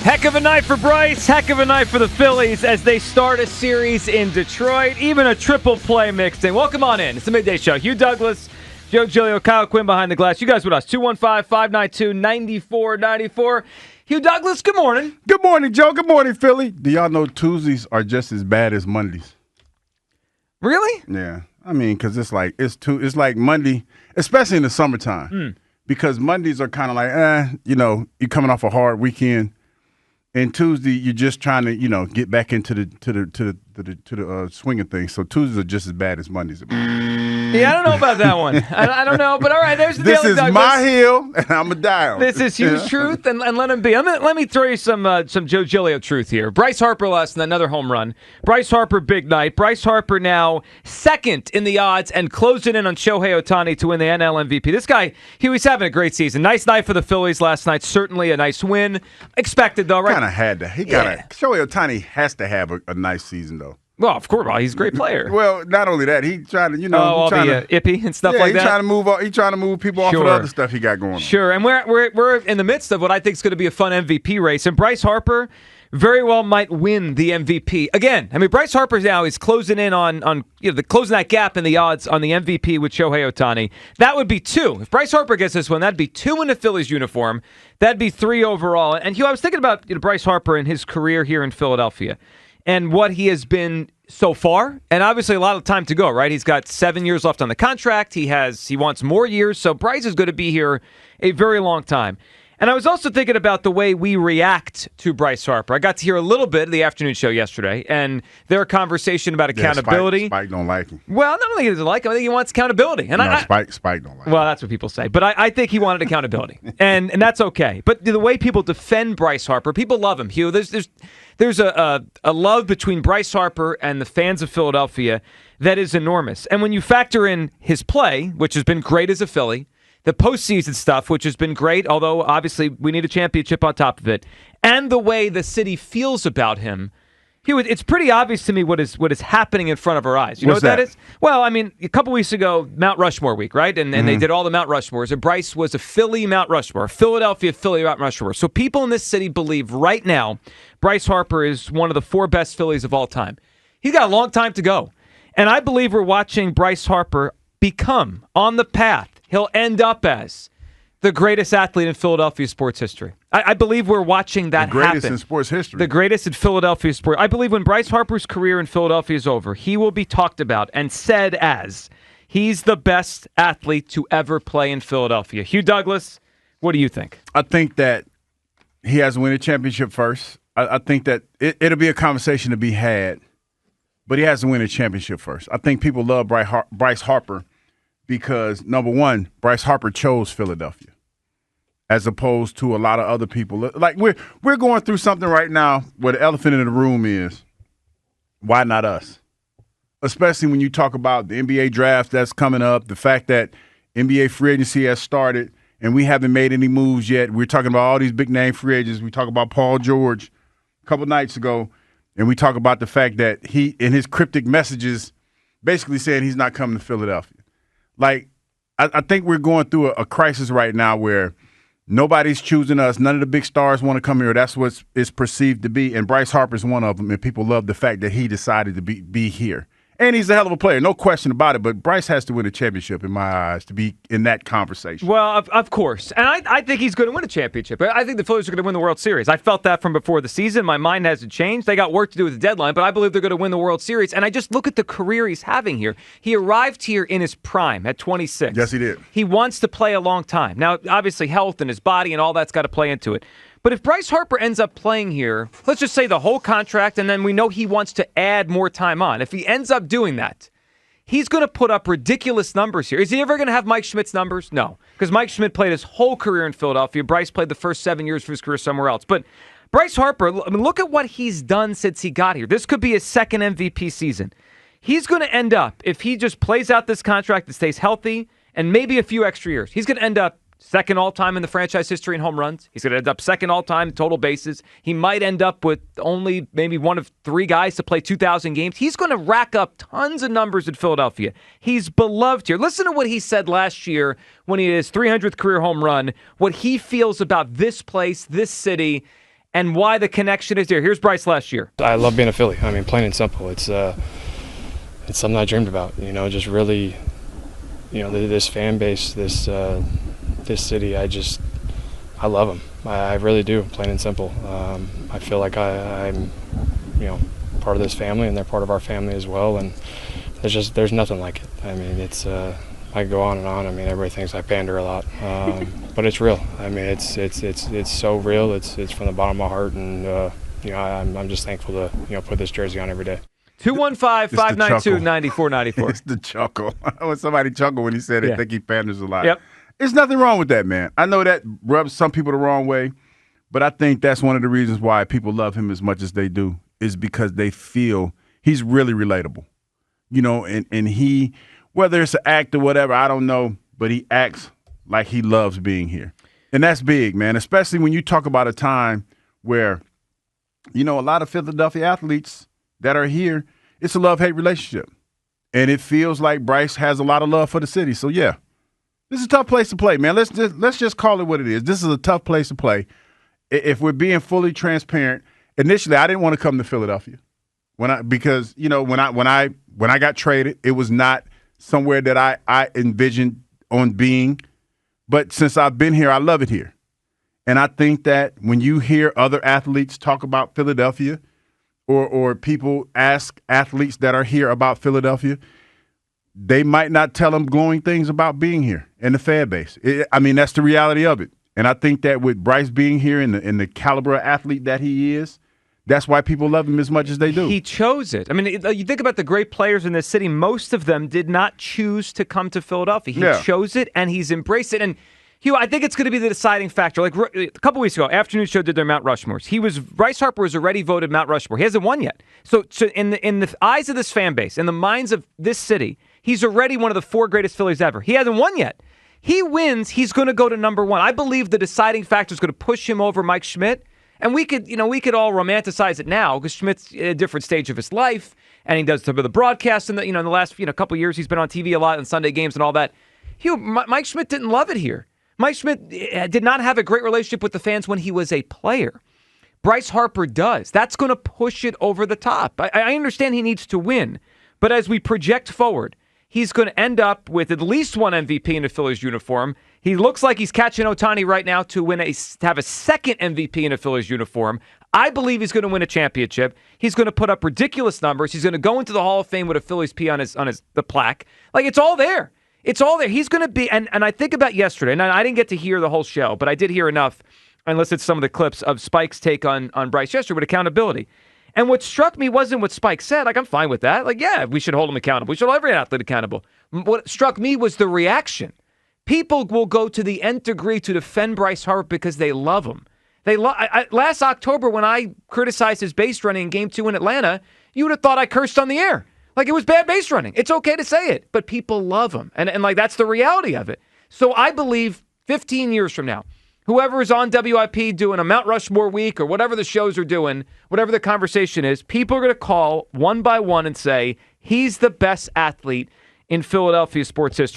Heck of a night for Bryce, heck of a night for the Phillies as they start a series in Detroit, even a triple play mixed in. Welcome on in. It's the Midday Show. Hugh Douglas, Joe Giglio, Kyle Quinn behind the glass. You guys with us, 215-592-9494. Hugh Douglas, good morning. Good morning, Joe. Good morning, Philly. Do y'all know Tuesdays are just as bad as Mondays? Really? Yeah. I mean, because it's like Monday, especially in the summertime, because Mondays are kind of like, you're coming off a hard weekend. And Tuesday, you're just trying to, get back into the swing of things. So Tuesdays are just as bad as Mondays. Yeah, I don't know about that one. I don't know, but all right, there's the This Daily is Douglas. my hill, and I'm going to die on it. This is Hugh's truth, and let him be. Let me throw you some Joe Giglio truth here. Bryce Harper last night, another home run. Bryce Harper, big night. Bryce Harper now second in the odds and closing in on Shohei Ohtani to win the NL MVP. This guy, he's having a great season. Nice night for the Phillies last night. Certainly a nice win. Expected, though, right? Kind of had to. Shohei Ohtani has to have a nice season, though. Well, of course, he's a great player. Well, not only that, he trying to, ippy and stuff like that. He's trying to move people off of the other stuff he got going on. Sure, and we're in the midst of what I think is going to be a fun MVP race, and Bryce Harper very well might win the MVP again. I mean, Bryce Harper now is closing in on closing that gap in the odds on the MVP with Shohei Ohtani. That would be 2. If Bryce Harper gets this one, that'd be 2 in the Phillies uniform. That'd be 3 overall. And Hugh, I was thinking about Bryce Harper and his career here in Philadelphia and what he has been so far, and obviously a lot of time to go, right? He's got 7 years left on the contract. He wants more years, so Bryce is going to be here a very long time. And I was also thinking about the way we react to Bryce Harper. I got to hear a little bit of the afternoon show yesterday, and their conversation about accountability. Spike don't like him. Well, I don't think he doesn't like him. I think he wants accountability. And Spike don't like him. Well, that's what people say. But I think he wanted accountability, and that's okay. But the way people defend Bryce Harper, people love him, Hugh. There's a love between Bryce Harper and the fans of Philadelphia that is enormous. And when you factor in his play, which has been great as a Philly, the postseason stuff, which has been great, although obviously we need a championship on top of it, and the way the city feels about him, it's pretty obvious to me what is happening in front of our eyes. You know what that is? Well, I mean, a couple weeks ago, Mount Rushmore week, right? And they did all the Mount Rushmores, and Bryce was a Philly Mount Rushmore, a Philadelphia Philly Mount Rushmore. So people in this city believe right now Bryce Harper is one of the 4 best Phillies of all time. He's got a long time to go. And I believe we're watching Bryce Harper become on the path he'll end up as the greatest athlete in Philadelphia sports history. I believe we're watching that happen. The greatest in sports history. The greatest in Philadelphia sports. I believe when Bryce Harper's career in Philadelphia is over, he will be talked about and said as he's the best athlete to ever play in Philadelphia. Hugh Douglas, what do you think? I think that he has to win a championship first. I think that it'll be a conversation to be had, but he has to win a championship first. I think people love Bryce Harper because, number one, Bryce Harper chose Philadelphia as opposed to a lot of other people. Like, we're going through something right now where the elephant in the room is, why not us? Especially when you talk about the NBA draft that's coming up, the fact that NBA free agency has started and we haven't made any moves yet. We're talking about all these big-name free agents. We talk about Paul George a couple nights ago, and we talk about the fact that he, in his cryptic messages, basically saying he's not coming to Philadelphia. Like, I think we're going through a crisis right now where nobody's choosing us. None of the big stars want to come here. That's what it's perceived to be. And Bryce Harper's one of them, and people love the fact that he decided to be here. And he's a hell of a player, no question about it. But Bryce has to win a championship, in my eyes, to be in that conversation. Well, of course. And I think he's going to win a championship. I think the Phillies are going to win the World Series. I felt that from before the season. My mind hasn't changed. They got work to do with the deadline, but I believe they're going to win the World Series. And I just look at the career he's having here. He arrived here in his prime at 26. Yes, he did. He wants to play a long time. Now, obviously, health and his body and all that's got to play into it. But if Bryce Harper ends up playing here, let's just say the whole contract, and then we know he wants to add more time on. If he ends up doing that, he's going to put up ridiculous numbers here. Is he ever going to have Mike Schmidt's numbers? No, because Mike Schmidt played his whole career in Philadelphia. Bryce played the first 7 years of his career somewhere else. But Bryce Harper, I mean, look at what he's done since he got here. This could be his second MVP season. He's going to end up, if he just plays out this contract and stays healthy and maybe a few extra years, he's going to end up second all-time in the franchise history in home runs. He's going to end up second all-time in total bases. He might end up with only maybe one of 3 guys to play 2,000 games. He's going to rack up tons of numbers in Philadelphia. He's beloved here. Listen to what he said last year when he hit his 300th career home run, what he feels about this place, this city, and why the connection is there. Here's Bryce last year. I love being a Philly. I mean, plain and simple. It's something I dreamed about. Just really, this fan base, this city. I love them. I really do. Plain and simple. I feel like I'm, part of this family, and they're part of our family as well. And there's nothing like it. I mean, it's. I go on and on. I mean, everybody thinks I pander a lot, but it's real. I mean, it's so real. It's from the bottom of my heart, and I'm just thankful to put this jersey on every day. 215-592-9494. It's the chuckle. When somebody chuckle when he said it, think he panders a lot. Yep. There's nothing wrong with that, man. I know that rubs some people the wrong way, but I think that's one of the reasons why people love him as much as they do, is because they feel he's really relatable. And he, whether it's an act or whatever, I don't know, but he acts like he loves being here. And that's big, man, especially when you talk about a time where, a lot of Philadelphia athletes that are here, it's a love-hate relationship. And it feels like Bryce has a lot of love for the city. So, yeah, this is a tough place to play, man. Let's just call it what it is. This is a tough place to play. If we're being fully transparent, initially I didn't want to come to Philadelphia because when I got traded, it was not somewhere that I envisioned on being. But since I've been here, I love it here. And I think that when you hear other athletes talk about Philadelphia, or people ask athletes that are here about Philadelphia, they might not tell them glowing things about being here and the fan base. That's the reality of it. And I think that with Bryce being here and the caliber of athlete that he is, that's why people love him as much as they do. He chose it. I mean, you think about the great players in this city, most of them did not choose to come to Philadelphia. He chose it, and he's embraced it. And, Hugh, I think it's going to be the deciding factor. Like a couple weeks ago, Afternoon Show did their Mount Rushmores. Bryce Harper was already voted Mount Rushmore. He hasn't won yet. So in the eyes of this fan base, in the minds of this city, he's already one of the 4 greatest Phillies ever. He hasn't won yet. He wins, he's going to go to number 1. I believe the deciding factor is going to push him over Mike Schmidt. And we could all romanticize it now because Schmidt's at a different stage of his life, and he does some of the broadcasts. In the last couple of years, he's been on TV a lot on Sunday games and all that. Hugh, Mike Schmidt didn't love it here. Mike Schmidt did not have a great relationship with the fans when he was a player. Bryce Harper does. That's going to push it over the top. I understand he needs to win, but as we project forward, he's going to end up with at least 1 MVP in a Phillies uniform. He looks like he's catching Ohtani right now to have a second MVP in a Phillies uniform. I believe he's going to win a championship. He's going to put up ridiculous numbers. He's going to go into the Hall of Fame with a Phillies P on the plaque. Like, it's all there. It's all there. He's going to be, and I think about yesterday, and I didn't get to hear the whole show, but I did hear enough and listen to some of the clips of Spike's take on Bryce yesterday with accountability. And what struck me wasn't what Spike said. Like, I'm fine with that. Like, yeah, we should hold him accountable. We should hold every athlete accountable. What struck me was the reaction. People will go to the nth degree to defend Bryce Harper because they love him. Last October, when I criticized his base running in Game 2 in Atlanta, you would have thought I cursed on the air. Like, it was bad base running. It's okay to say it, but people love him. And like, that's the reality of it. So I believe 15 years from now, whoever is on WIP doing a Mount Rushmore week or whatever the shows are doing, whatever the conversation is, people are going to call one by one and say, he's the best athlete in Philadelphia sports history.